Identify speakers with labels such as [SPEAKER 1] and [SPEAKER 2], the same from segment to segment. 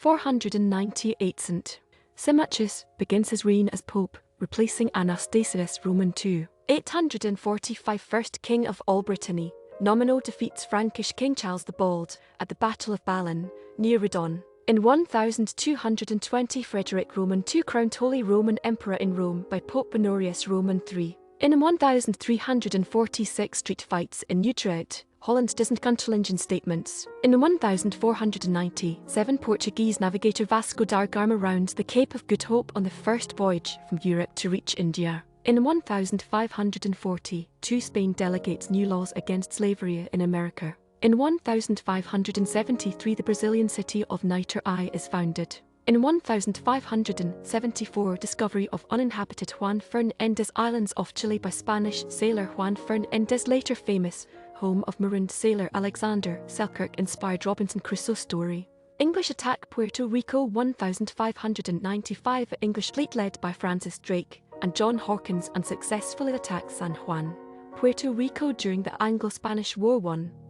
[SPEAKER 1] 498 St. Symmachus begins his reign as Pope, replacing Anastasius II. 845 First King of all Brittany, Nomino defeats Frankish King Charles the Bald at the Battle of Ballon, near Redon. In 1220 Frederick II crowned Holy Roman Emperor in Rome by Pope Honorius III. In 1346 street fights in Utrecht, Hollandsgezinde Gunterlingen statements. In 1497 Portuguese navigator Vasco da Gama rounds the Cape of Good Hope on the first voyage from Europe to reach India. In 1540, Spain delegates new laws against slavery in America. In 1573 the Brazilian city of Niterói is founded. In 1574 discovery of uninhabited Juan Fernández Islands off Chile by Spanish sailor Juan Fernández, later famous home of marooned sailor Alexander Selkirk, inspired Robinson Crusoe story. English attack Puerto Rico 1595 English fleet led by Francis Drake and John Hawkins unsuccessfully attacked San Juan, Puerto Rico during the Anglo-Spanish War.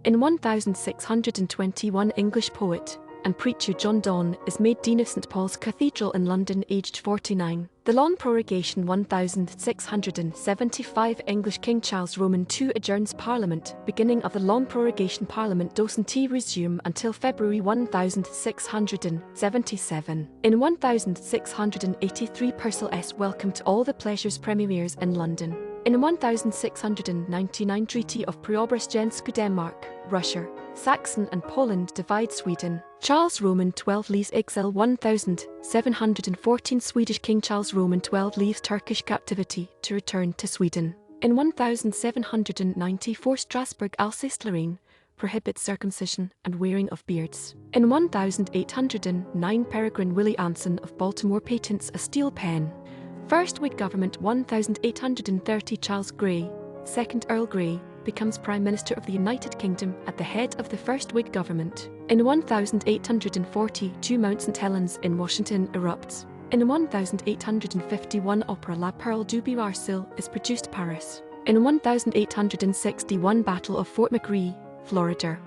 [SPEAKER 1] In 1621 English poet and preacher John Donne is made Dean of St Paul's Cathedral in London aged 49. The Long Prorogation 1675 English King Charles II adjourns Parliament. Beginning of the Long Prorogation Parliament doesn't resume until February 1677. In 1683 Perle welcomed all the pleasures premieres in London. In 1699 Treaty of Preobrasjensku Denmark, Russia, Saksen and Poland divide Sweden. Charles Roman XII leaves exile 1714 Swedish King Charles Roman XII leaves Turkish captivity to return to Sweden. In 1794 Strasbourg Alsace-Lorraine prohibits circumcision and wearing of beards. In 1809 Peregrine Williamson of Baltimore patents a steel pen. First Whig Government 1830 Charles Grey, 2nd Earl Grey, becomes Prime Minister of the United Kingdom at the head of the First Whig Government. In 1842 Mount St Helens in Washington erupts. In 1851 opera La Perle Du Brésil is produced Paris. In 1861 Battle of Fort McRee, Florida.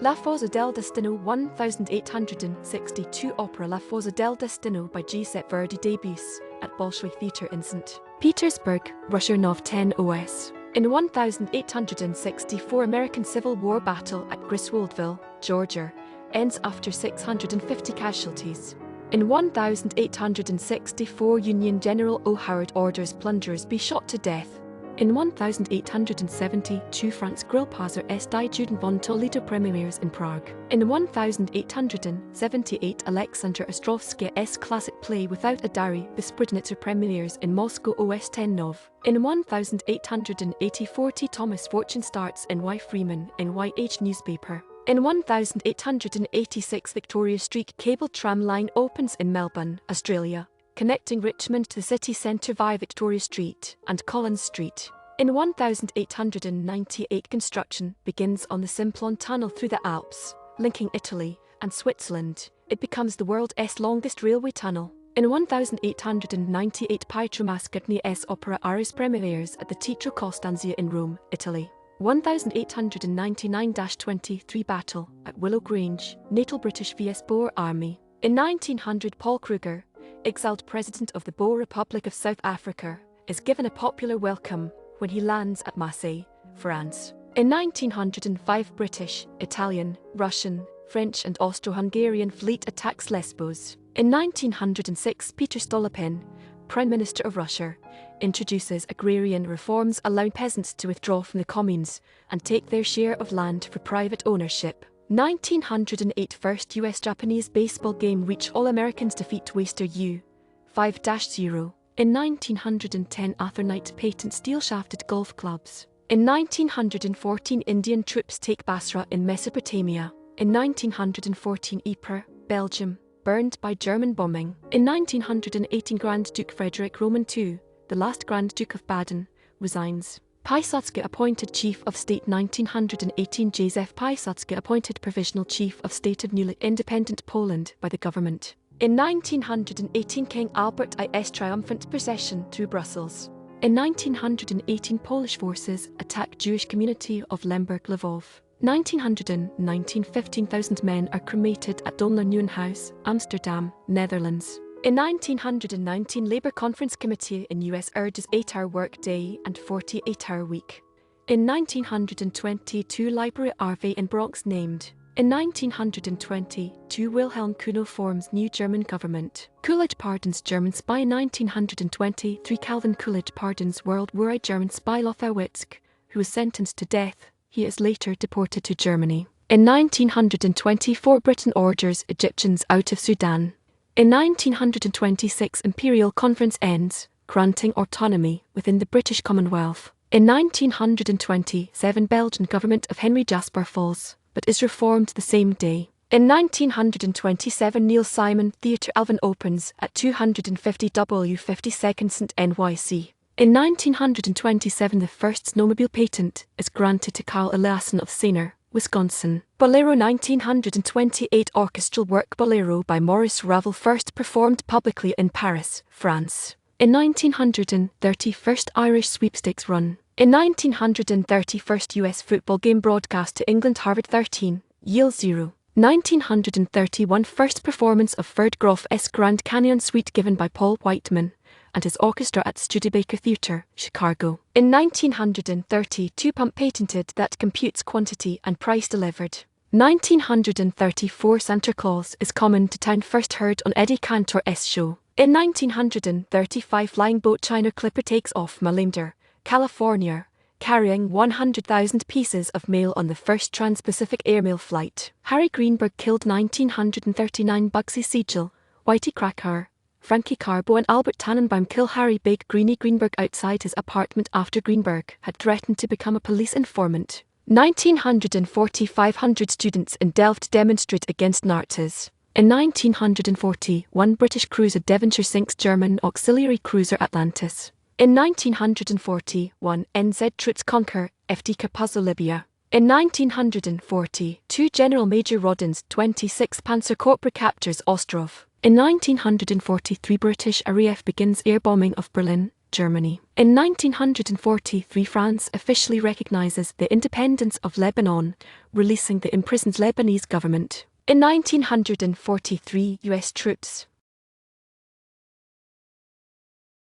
[SPEAKER 1] La Forza del Destino 1862 opera La Forza del Destino by Giuseppe Verdi debuts at Bolshoi Theatre in St. Petersburg, Russia. Nov 10 OS. In 1864 American Civil War battle at Griswoldville, Georgia, ends after 650 casualties. In 1864 Union General O. Howard orders plunderers be shot to death. In 1872 Franz Grillparzer died. Judin von Toledo premieres in Prague. In 1878 Aleksandr Ostrovsky's classic play Without a Dowry Besprednitzer premieres in Moscow OS 10 Nov. In 1884 T. Thomas Fortune starts NY Freeman NYH newspaper. In 1886 Victoria Street cable tram line opens in Melbourne, Australia, connecting Richmond to the city centre via Victoria Street and Collins Street. In 1898 construction begins on the Simplon Tunnel through the Alps, linking Italy and Switzerland. It becomes the world's longest railway tunnel. In 1898 Pietro Mascagni's opera Aris premieres at the Teatro Costanza in Rome, Italy. 1899-23 Battle at Willow Grange, natal British vs Boer Army. In 1900 Paul Kruger, exiled president of the Boer Republic of South Africa, is given a popular welcome when he lands at Marseille, France. In 1905 British, Italian, Russian, French and Austro-Hungarian fleet attacks Lesbos. In 1906 Peter Stolypin, Prime Minister of Russia, introduces agrarian reforms allowing peasants to withdraw from the communes and take their share of land for private ownership. 1908 First US-Japanese baseball game reach All-Americans defeat Waster U-5-0. In 1910 Arthur-Knight patent steel-shafted golf clubs. In 1914 Indian troops take Basra in Mesopotamia. In 1914 Ypres, Belgium, burned by German bombing. In 1918 Grand Duke Frederick II, the last Grand Duke of Baden, resigns. Piłsudski appointed Chief of State 1918 Józef Piłsudski appointed Provisional Chief of State of newly independent Poland by the government. In 1918 King Albert I's triumphant procession through Brussels. In 1918 Polish forces attack Jewish community of Lemberg-Lvov. 1919 15,000 men are cremated at Donlin House, Amsterdam, Netherlands. In 1919 Labour Conference Committee in US urges 8-hour work day and 48-hour week. In 1922 Library Arve in Bronx named. In 1922 Wilhelm Kuno forms new German government. Coolidge pardons German spy. 1923 Calvin Coolidge pardons World War I German spy Lothar Witzke, who was sentenced to death. He is later deported to Germany. In 1924 Britain orders Egyptians out of Sudan. In 1926 Imperial Conference ends, granting autonomy within the British Commonwealth. In 1927 Belgian government of Henry Jasper falls, but is reformed the same day. In 1927 Neil Simon Theatre Alvin opens at 250 W 52nd St NYC. In 1927 the first snowmobile patent is granted to Carl Eliasson of Sainer, Wisconsin. Bolero 1928 orchestral work Bolero by Maurice Ravel first performed publicly in Paris, France. In 1930 first Irish sweepstakes run. In 1930 first US football game broadcast to England Harvard 13, Yale 0. 1931 first performance of Ferd Groff's Grand Canyon Suite given by Paul Whiteman and his orchestra at Studebaker Theatre, Chicago. In 1932 pump patented that computes quantity and price delivered. 1934 Santa Claus is coming to town first heard on Eddie Cantor's show. In 1935 flying boat China Clipper takes off Malindar, California, carrying 100,000 pieces of mail on the first trans-Pacific airmail flight. Harry Greenberg killed 1939 Bugsy Siegel, Whitey Krakauer, Frankie Carbo and Albert Tannenbaum kill Harry Big Greenie Greenberg outside his apartment after Greenberg had threatened to become a police informant. 1940 500 students in Delft demonstrate against Nazis. In 1940 one British cruiser Devonshire sinks German auxiliary cruiser Atlantis. In 1941 NZ troops conquer FD Capuzzo Libya. In 1942 General Major Rodin's 26th Panzer Corps recaptures Ostrov. In 1943 British RAF begins air bombing of Berlin, Germany. In 1943 France officially recognizes the independence of Lebanon, releasing the imprisoned Lebanese government. In 1943 US troops